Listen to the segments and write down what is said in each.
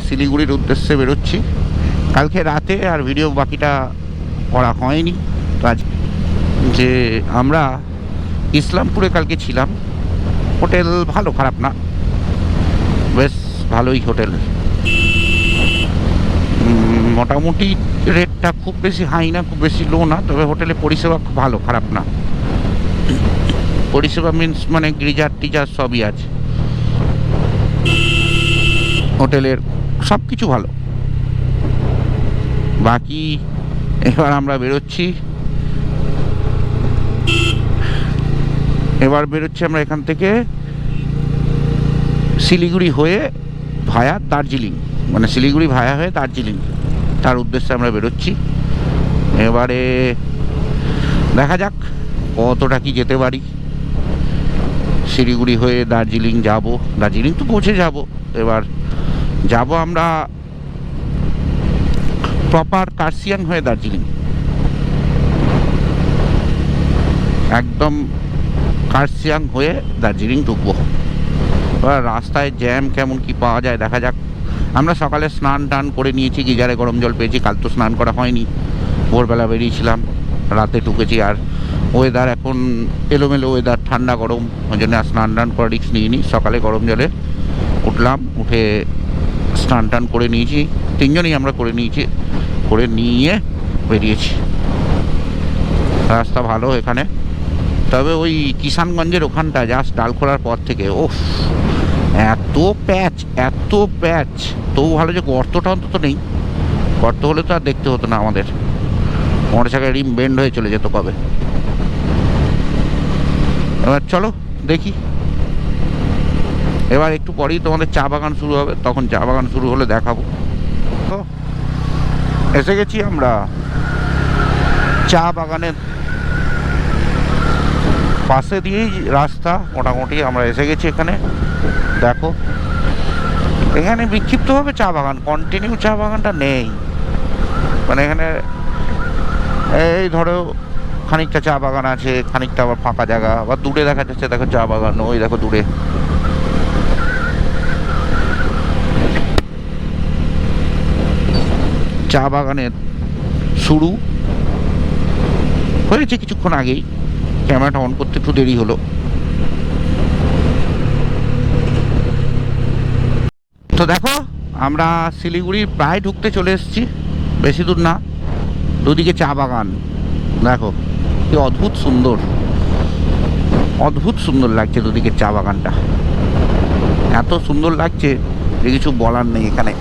শিলিগুড়ির উদ্দেশ্যে বেরোচ্ছি। কালকে রাতে আর ভিডিও বাকিটা করা হয়নি। তো আজ যে আমরা ইসলামপুরে কালকে ছিলাম, হোটেল ভালো, খারাপ না, বেশ ভালোই হোটেল। মোটামুটি রেটটা খুব বেশি হাই না, খুব বেশি লো না, তবে হোটেলে পরিষেবা খুব ভালো, খারাপ না। পরিষেবা মিন্স মানে গিজার টিজার সবই আছে হোটেলের, সব কিছু ভালো। বাকি এবার আমরা বেরোচ্ছি, আমরা এখান থেকে শিলিগুড়ি হয়ে ভায়া দার্জিলিং, মানে শিলিগুড়ি ভায়া হয়ে দার্জিলিং, তার উদ্দেশ্যে আমরা বেরোচ্ছি। এবারে দেখা যাক কতটা কি যেতে পারি। শিলিগুড়ি হয়ে দার্জিলিং যাব, দার্জিলিং তো পৌঁছে যাব। এবার যাব আমরা প্রপার কার্শিয়াং হয়ে দার্জিলিং, একদম কার্শিয়াং হয়ে দার্জিলিং ঢুকবো। এবার রাস্তায় জ্যাম কেমন কি পাওয়া যায় দেখা যাক। আমরা সকালে স্নান টান করে নিয়েছি, গিজারে গরম জল পেয়েছি, কাল তো স্নান করা হয়নি, ভোরবেলা বেরিয়েছিলাম, রাতে ঢুকেছি। আর ওয়েদার এখন এলোমেলো ওয়েদার, ঠান্ডা গরম, ওই জন্য স্নান টান করা রিস্ক নিইনি। সকালে গরম জলে উঠলাম, উঠে স্নান টান করে নিয়েছি, তিনজনই আমরা করে নিয়েছি, করে নিয়ে বেরিয়েছি। রাস্তা ভালো এখানে, তবে ওই কিষানগঞ্জের ওখানটা জাস্ট ডালখোলার পর থেকে এত প্যাচ, তবু ভালো যে গর্তটা অন্তত নেই। গর্ত হলে তো আর দেখতে হতো না আমাদের, মোটর সাইকেল রিম বেন্ড হয়ে চলে যেত কবে। এবার চলো দেখি, এবার একটু পরেই তোমাদের চা বাগান শুরু হবে, তখন চা বাগান শুরু হলে দেখাবো। তো এসে গেছি আমরা চা বাগানের পাশে দিয়েই রাস্তা, মোটামুটি আমরা এসে গেছি এখানে। দেখো এখানে বিক্ষিপ্তভাবে চা বাগান, কন্টিনিউ চা বাগানটা নেই, মানে এখানে এই ধরো খানিকটা চা বাগান আছে, খানিকটা আবার ফাঁকা জায়গা, আবার দূরে দেখা যাচ্ছে দেখো চা বাগান, ওই দেখো দূরে। চা বাগানের শুরু হয়েছে কিছুক্ষণ আগেই, ক্যামেরাটা অন করতে একটু দেরি হলো। তো দেখো আমরা শিলিগুড়ির প্রায় ঢুকতে চলে এসেছি, বেশি দূর না। দুদিকে চা বাগান, দেখো কি অদ্ভুত সুন্দর লাগছে দুদিকে চা বাগানটা, এত সুন্দর লাগছে যে কিছু বলার নেই। এখানে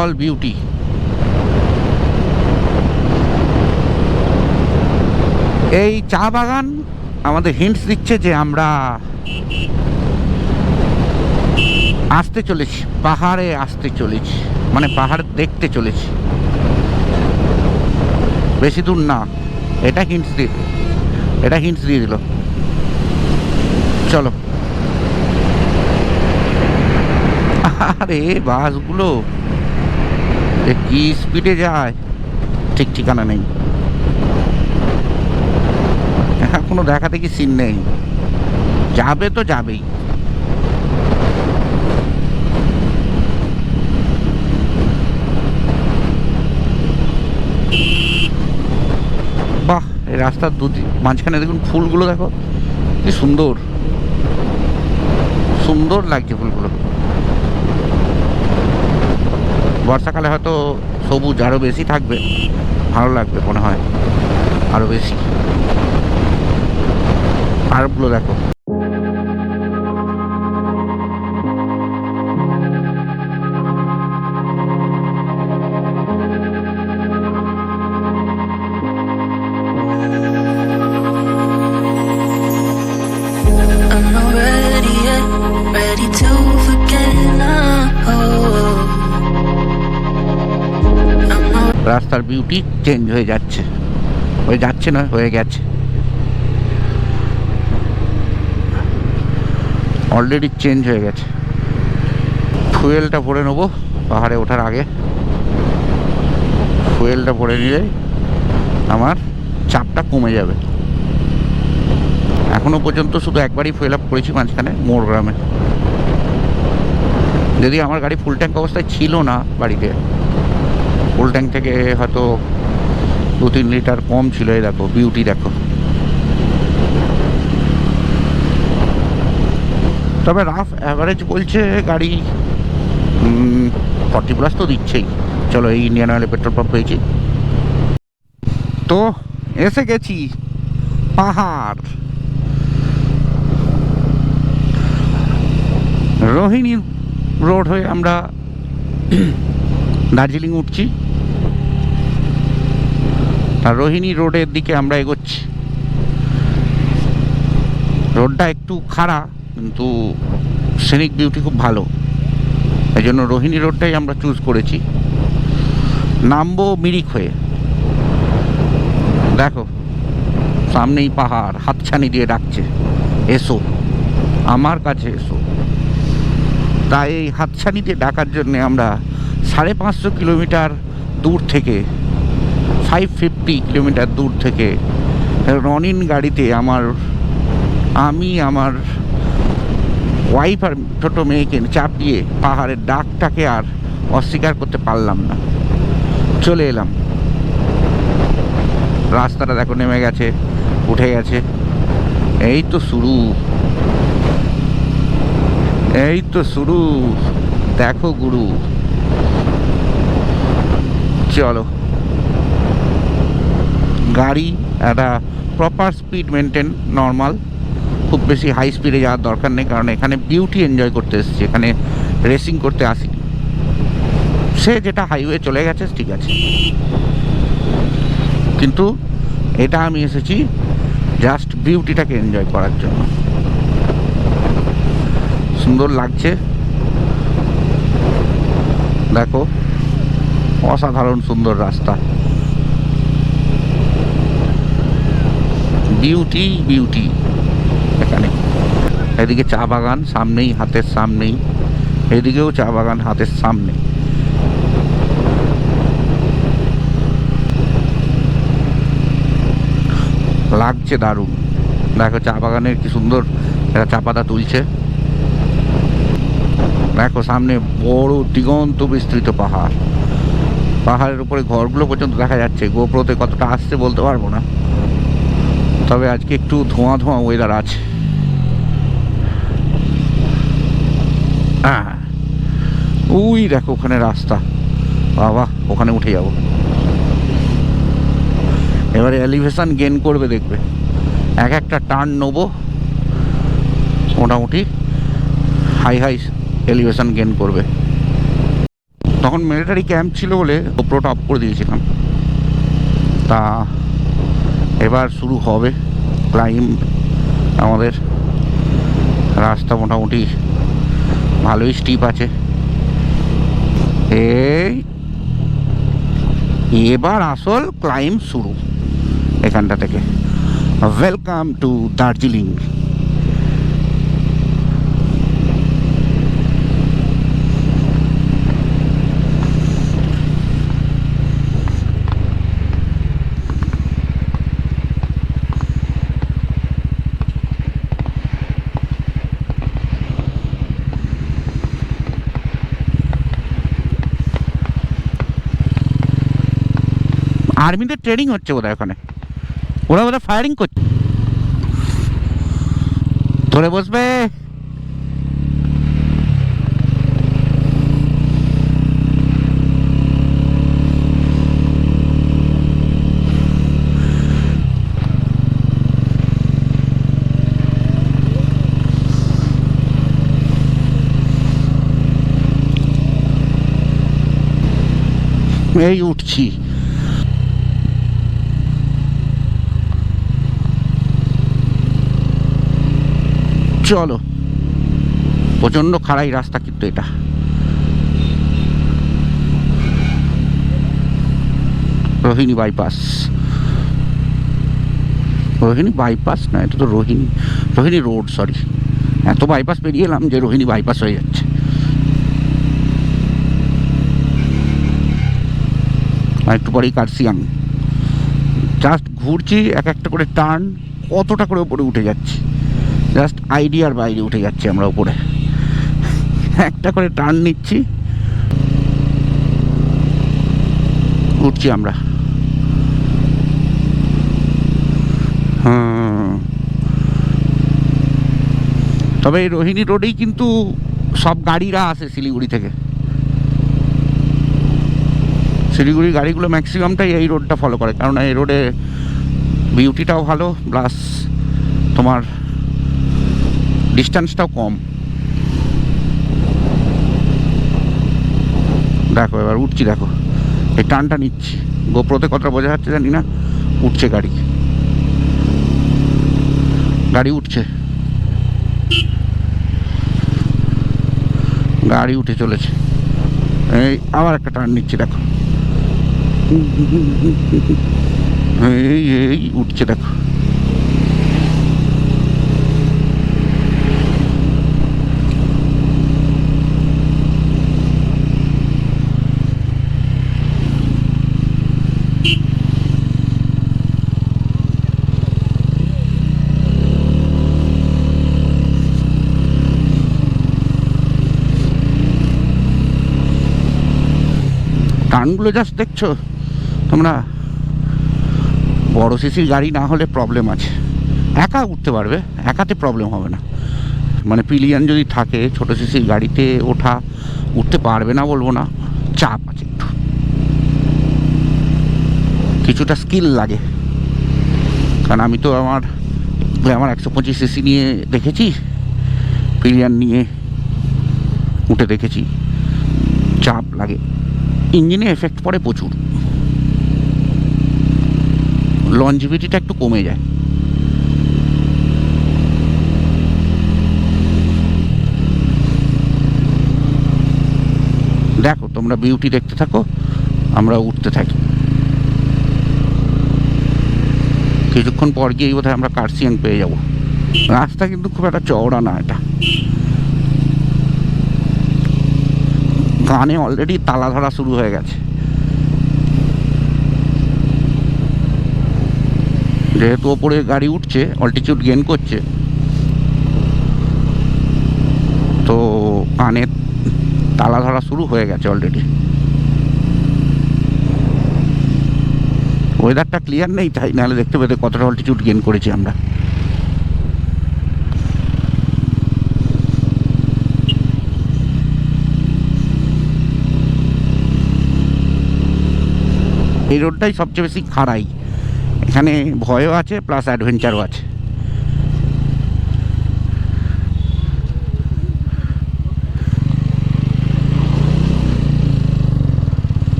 অল বিউটি। এই চা বাগান আমাদের হিন্টস দিচ্ছে যে আমরা আসতে চলেছি, পাহাড়ে আসতে চলেছি, মানে পাহাড় দেখতে চলেছি, বেশি দূর না। এটা হিন্টস দিয়ে দিল। চলো। আরে বাসগুলো কি স্পিডে যায় ঠিক ঠিকানা নেই, কোনো দেখা দেখি সিন নেই, যাবে তো যাবেই। বাহ, এই রাস্তার মাঝখানে দেখুন ফুলগুলো, দেখো কি সুন্দর লাগছে ফুলগুলো। বর্ষাকালে হয়তো সবুজ আরো বেশি থাকবে, ভালো লাগবে মনে হয় আরো বেশি। পার্কগুলো দেখো, রাস্তার বিউটি চেঞ্জ হয়ে যাচ্ছে, হয়ে গেছে অলরেডি, চেঞ্জ হয়ে গেছে। ফুয়েলটা ভরে নেবো পাহাড়ে ওঠার আগে, ফুয়েলটা ভরে নিলে আমার চাপটা কমে যাবে। এখনো পর্যন্ত শুধু একবারই ফুয়েল আপ করেছি, মাঝখানে মোড়গ্রামে। যদি আমার গাড়ি ফুল ট্যাঙ্ক অবস্থায় ছিল না বাড়িতে, ফুল ট্যাঙ্ক থেকে হয়তো 2-3 লিটার কম ছিল। এই দেখো বিউটি, দেখো। তবে রাফ অ্যাভারেজ বলছে গাড়ি 40+ তো দিচ্ছেই। চলো, এই ইন্ডিয়ান অয়েলে পেট্রোল পাম্প পেয়েছি তো, এসে গেছি পাহাড়। রোহিণী রোড হয়ে আমরা দার্জিলিং উঠছি, আর রোহিণী রোডের দিকে আমরা এগোচ্ছি। রোডটা একটু খারাপ, কিন্তু সিনিক বিউটি খুব ভালো, এই জন্য রোহিণী রোডটাই আমরা চুজ করেছি। নামবো মিরিক হয়ে। দেখো সামনেই পাহাড় হাতছানি দিয়ে ডাকছে, এসো আমার কাছে এসো। তাই এই হাতছানি দিয়ে ডাকার জন্যে আমরা 550 কিলোমিটার দূর থেকে, 550 কিলোমিটার দূর থেকে রনিন গাড়িতে আমি আমার ওয়াইফ আর ছোটো মেয়েকে চাপিয়ে পাহাড়ের ডাকটাকে আর অস্বীকার করতে পারলাম না, চলে এলাম। রাস্তাটা দেখো নেমে গেছে, উঠে গেছে। এই তো শুরু, এই তো শুরু, দেখো গুরু। চলো, গাড়ি একটা প্রপার স্পিড মেনটেন, নর্মাল, খুব বেশি হাই স্পিডে যাওয়ার দরকার নেই, কারণ এখানে বিউটি এনজয় করতে এসেছি, এখানে রেসিং করতে আসিনি। সে যেটা হাইওয়ে চলে গেছে ঠিক আছে, কিন্তু এটা আমি এসেছি জাস্ট বিউটিটাকে এনজয় করার জন্য। সুন্দর লাগছে, দেখো অসাধারণ সুন্দর রাস্তা, বিউটি বিউটি। এখানে এদিকে চা বাগান সামনেই, হাতের সামনেই, এদিকেও চা বাগান হাতের সামনে। লাগছে দারুণ। দেখো চা বাগানের কি সুন্দর এরা চা পাতা তুলছে। দেখো সামনে বড় দিগন্ত বিস্তৃত পাহাড়, পাহাড়ের উপরে ঘরগুলো পর্যন্ত দেখা যাচ্ছে। গোপ্রোতে কতটা আসছে বলতে পারবো না, তবে আজকে একটু ধোঁয়া ধোঁয়া ওয়েদার আছে। ওই দেখো ওখানে রাস্তা, বাবা ওখানে উঠে যাব। এবারে এলিভেশন গেন করবে, দেখবে এক একটা টার্ন নেবো, মোটামুটি হাই হাই এলিভেশন গেন করবে। তখন মিলিটারি ক্যাম্প ছিল বলে গোপ্রোটা অফ করে দিয়েছিলাম। তা এবার শুরু হবে ক্লাইম্ব আমাদের। রাস্তা মোটামুটি ভালোই স্টিপ আছে। এবার আসল ক্লাইম্ব শুরু এখানটা থেকে। Welcome to Darjeeling. আর্মিদের ট্রেনিং হচ্ছে বোধহয় ওখানে, ওরা বোধহয় ফায়ারিং করছে। ধরে বসবে, এই উঠছি। চলো, প্রচন্ড খাড়াই রাস্তা কিন্তু এটা। রোহিণী বাইপাস, রোহিণী বাইপাস না, এটা তো রোহিণী রোড, সরি। এত বাইপাস পেরিয়ে এলাম যে রোহিণী বাইপাস হয়ে যাচ্ছে। আর একটু পরেই কার্সিয়াং। জাস্ট ঘুরছি, এক একটা করে টার্ন, কতটা করে উপরে উঠে যাচ্ছি। জাস্ট আইডিয়ার বাইরে উঠে যাচ্ছি আমরা উপরে। একটা করে টার্ন নিচ্ছি, উঠছি আমরা। তবে এই রোহিণী রোডেই কিন্তু সব গাড়িরা আসে শিলিগুড়ি থেকে। শিলিগুড়ির গাড়িগুলো ম্যাক্সিমামটাই এই রোডটা ফলো করে, কারণ এই রোডে বিউটিটাও ভালো, প্লাস তোমার ডিস্টেন্সটাও কম। দেখো এবার উঠছি, দেখো এই টানটা নিচ্ছি। গোপ্রোতে কতটা বোঝা যাচ্ছে জানি না, উঠছে গাড়ি, গাড়ি উঠছে, গাড়ি উঠে চলেছে। এই আবার একটা টার্ন নিচ্ছি, দেখো এই এই উঠছে, দেখো টার্নগুলো জাস্ট দেখছো তোমরা। বড় সিসির গাড়ি না হলে প্রবলেম আছে, একা উঠতে পারবে, একাতে প্রবলেম হবে না। মানে পিলিয়ন যদি থাকে, ছোট সিসির গাড়িতে উঠতে পারবে না বলবো না, চাপ আছে একটু, কিছুটা স্কিল লাগে। কারণ আমি তো আমার 125 সিসি নিয়ে দেখেছি, পিলিয়ন নিয়ে উঠে দেখেছি, চাপ লাগে, ইঞ্জিনে এফেক্ট পড়ে প্রচুর, লঞ্জিভিটিটা একটু কমে যায়। দেখো তোমরা বিউটি দেখতে থাকো, আমরা উঠতে থাকি। কিছুক্ষণ পর গিয়ে বোধহয় আমরা কার্সিয়াং পেয়ে যাব। রাস্তা কিন্তু খুব একটা চওড়া না, এটা গানে অলরেডি তালা ধরা শুরু হয়ে গেছে। যেহেতু ওপরে গাড়ি উঠছে, অল্টিটিউড গেইন করছে, তো কানে তালা ধরা শুরু হয়ে গেছে অলরেডি। ওয়েদারটা ক্লিয়ার নেই তাই, নাহলে দেখতে পেতে কতটা অল্টিটিউড গেইন করেছি আমরা। এই রোডটাই সবচেয়ে বেশি খাড়াই, এখানে ভয়ও আছে প্লাস অ্যাডভেঞ্চারও আছে।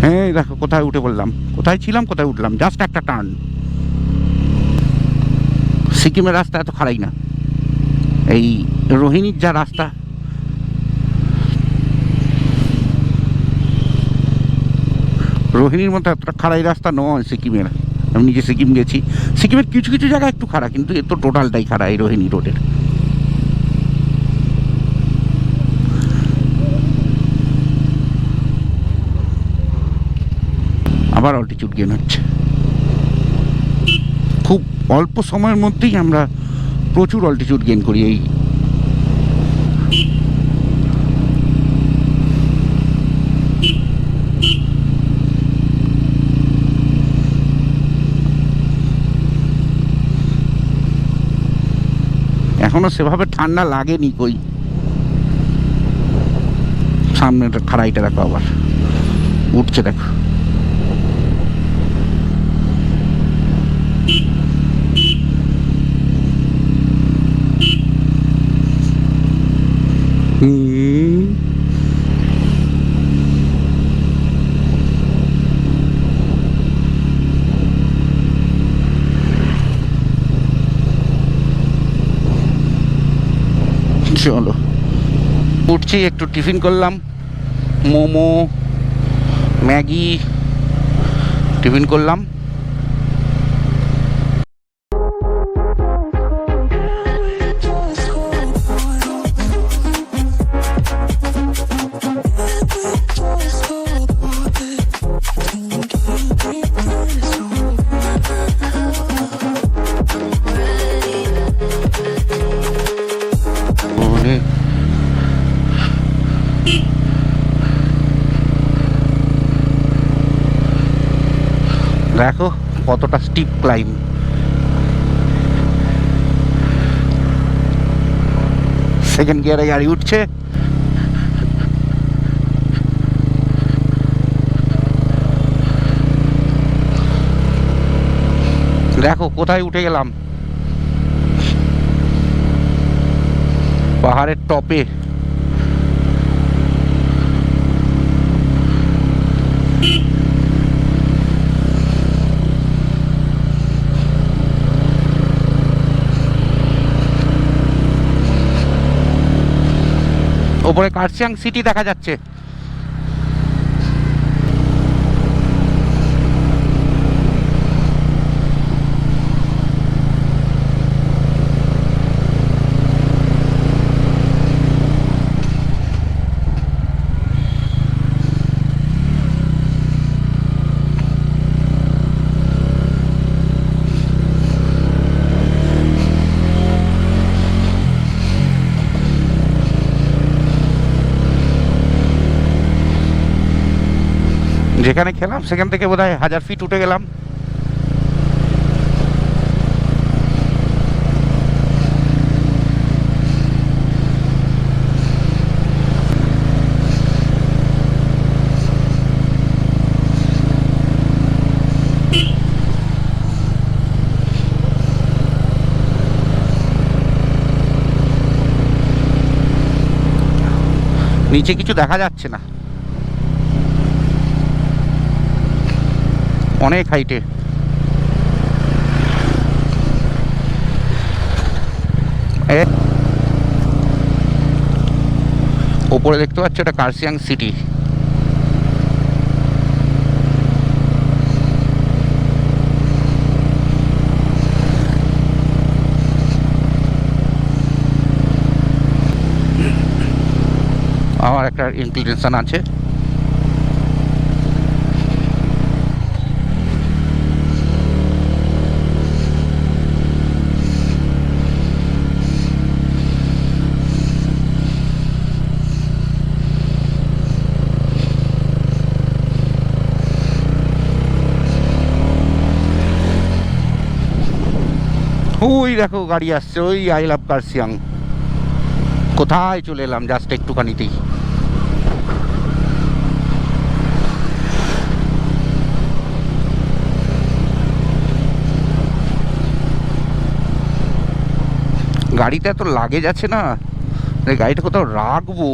হ্যাঁ দেখো কোথায় উঠে বললাম, কোথায় ছিলাম কোথায় উঠলাম, জাস্ট একটা টার্ন। সিকিমের রাস্তা এত খাড়াই না, এই রোহিণীর যা রাস্তা, রোহিণীর মতো এতটা খাড়াই রাস্তা নয় সিকিমের। আমি নিজে সিকিম গেছি, সিকিমের কিছু কিছু জায়গা একটু খাড়া, কিন্তু এ তো টোটালটাই খাড়া এই রোহিণী রোডের। আবার অল্টিটিউড গেইন হচ্ছে, খুব অল্প সময়ের মধ্যেই আমরা প্রচুর অল্টিটিউড গেইন করি। এই এখনো সেভাবে ঠান্ডা লাগেনি কই। সামনে খাড়াইটা দেখো, আবার উঠছে দেখো। চলো উঠছি, একটু টিফিন করলাম, মোমো ম্যাগি টিফিন করলাম। দেখো কতটা স্টিপ ক্লাইম। সেকেন্ড গিয়ারে গাড়ি উঠছে। দেখো কোথায় উঠে গেলাম, পাহাড়ের টপে। ওপরে কার্শিয়াং সিটি দেখা যাচ্ছে। যেখানে খেলাম সেখান থেকে বোধহয় 1000 ফিট উঠে গেলাম। নিচে কিছু দেখা যাচ্ছে না, অনেক হাইটে। ওপরে দেখতে পাচ্ছ এটা কার্শিয়াং সিটি। আমার একটা ইনক্লিনেশন আছে। ওই দেখো গাড়ি আসছে, ওই আই লাভ কার্শিয়াং। কোথায় চলে এলাম জাস্ট একটুখানিতেই। গাড়িতে এত লাগেজ আছে না, গাড়িটা কোথাও রাখবো,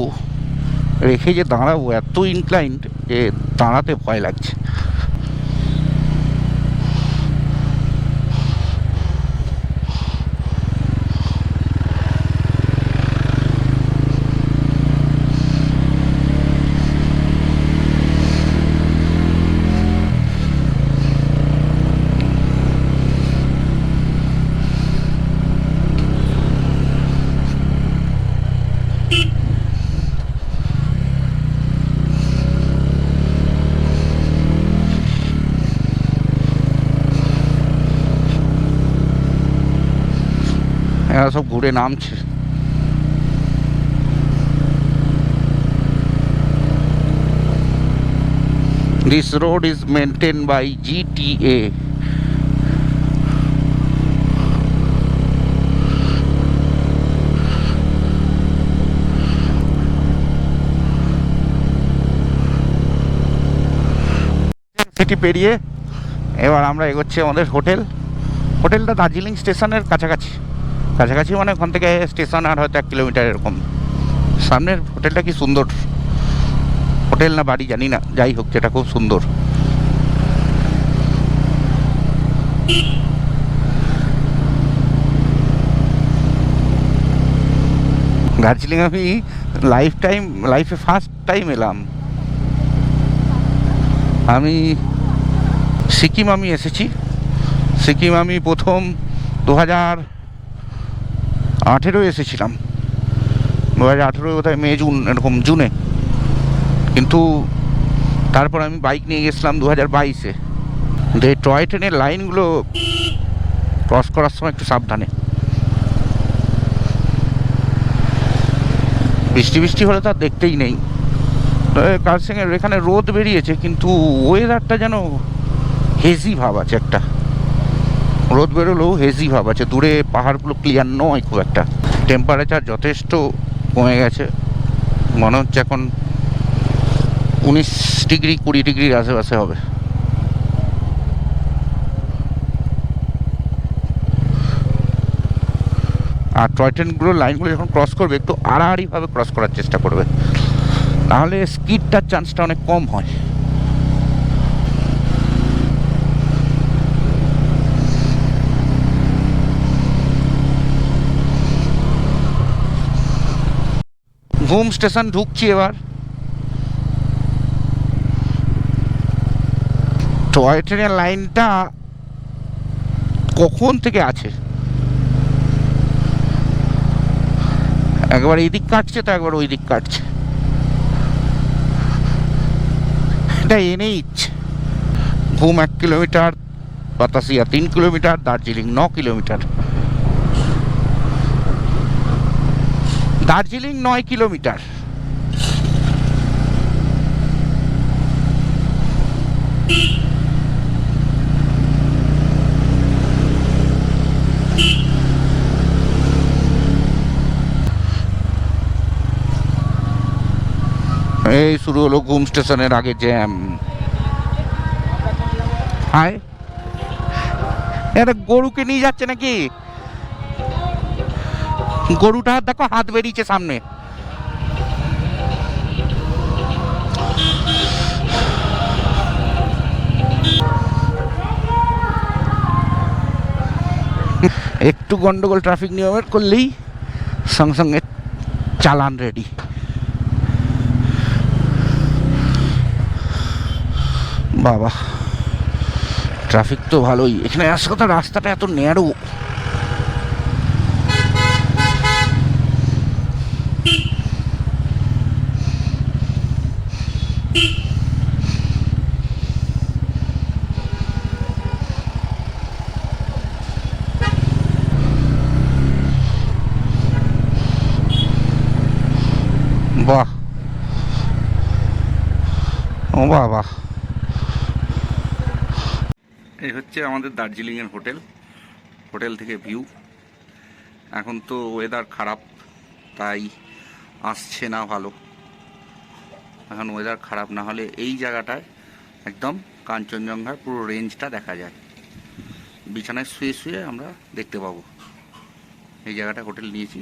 রেখে যে দাঁড়াবো, এত ইনক্লাইন্ড যে দাঁড়াতে ভয় লাগছে। এরা সব ঘুরে নামছে। This road is maintained by GTA. City পেরিয়ে এবার আমরা এগোচ্ছি আমাদের হোটেলটা দার্জিলিং স্টেশনের কাছাকাছি মানে ওখান থেকে স্টেশন আর হয়তো 1 কিলোমিটার এরকম। সামনের হোটেলটা কি সুন্দর, হোটেল না বাড়ি জানি না, যাই হোক যেটা খুব সুন্দর। দার্জিলিং আমি লাইফে ফার্স্ট টাইম এলাম। আমি সিকিম এসেছি। সিকিম আমি প্রথম 2018 এসেছিলাম, 2018 বোধহয় মে জুন এরকম, জুনে। কিন্তু তারপর আমি বাইক নিয়ে গেছিলাম 2022-এ। কিন্তু এই টয় ট্রেনের লাইনগুলো ক্রস করার সময় একটু সাবধানে। বৃষ্টি হলে তো আর দেখতেই নেই। কার্শিয়াংয়ের এখানে রোদ বেরিয়েছে, কিন্তু ওয়েদারটা যেন হেজি ভাব আছে একটা, রোদ বেরোলেও হেজি ভাব আছে, দূরে পাহাড়গুলো ক্লিয়ার নয় খুব একটা। টেম্পারেচার যথেষ্ট কমে গেছে, মনে হচ্ছে এখন 19 ডিগ্রি 20 ডিগ্রির আশেপাশে হবে। আর টয় ট্রেনগুলো লাইনগুলো যখন ক্রস করবে একটু আড়াআড়িভাবে ক্রস করার চেষ্টা করবে, নাহলে স্কিডটার চান্সটা অনেক কম হয়। ঘুম স্টেশন ঢুকছি এবার। টয় ট্রেনের লাইনটা কখন থেকে আছে, একবার এই দিক কাটছে তো একবার ওই দিক কাটছে, এটা এনেই ইচ্ছে। ঘুম 1 kilometre, Batasia 3 kilometre, Darjeeling 9 kilometre. Darjeeling 9 kilometre. এই শুরু হলো ঘুম স্টেশনের আগে জ্যাম। হায়, এটা গরুকে নিয়ে যাচ্ছে নাকি? গরুটা দেখো হাত বেরিয়েছে সামনে। একটু গন্ডগোল ট্রাফিক নিয়মের করলেই সঙ্গে সঙ্গে চালান রেডি। বাবা, ট্রাফিক তো ভালোই এখানে। আসার কথা, রাস্তাটা এত ন্যারো। বাহ, ও বাবা, এই হচ্ছে আমাদের দার্জিলিংয়ের হোটেল। হোটেল থেকে ভিউ। এখন তো ওয়েদার খারাপ, তাই আসছে না ভালো। এখন ওয়েদার খারাপ না হলে এই জায়গাটায় একদম কাঞ্চনজঙ্ঘার পুরো রেঞ্জটা দেখা যায়। বিছানায় শুয়ে শুয়ে আমরা দেখতে পাবো। এই জায়গাটা হোটেল নিয়েছি।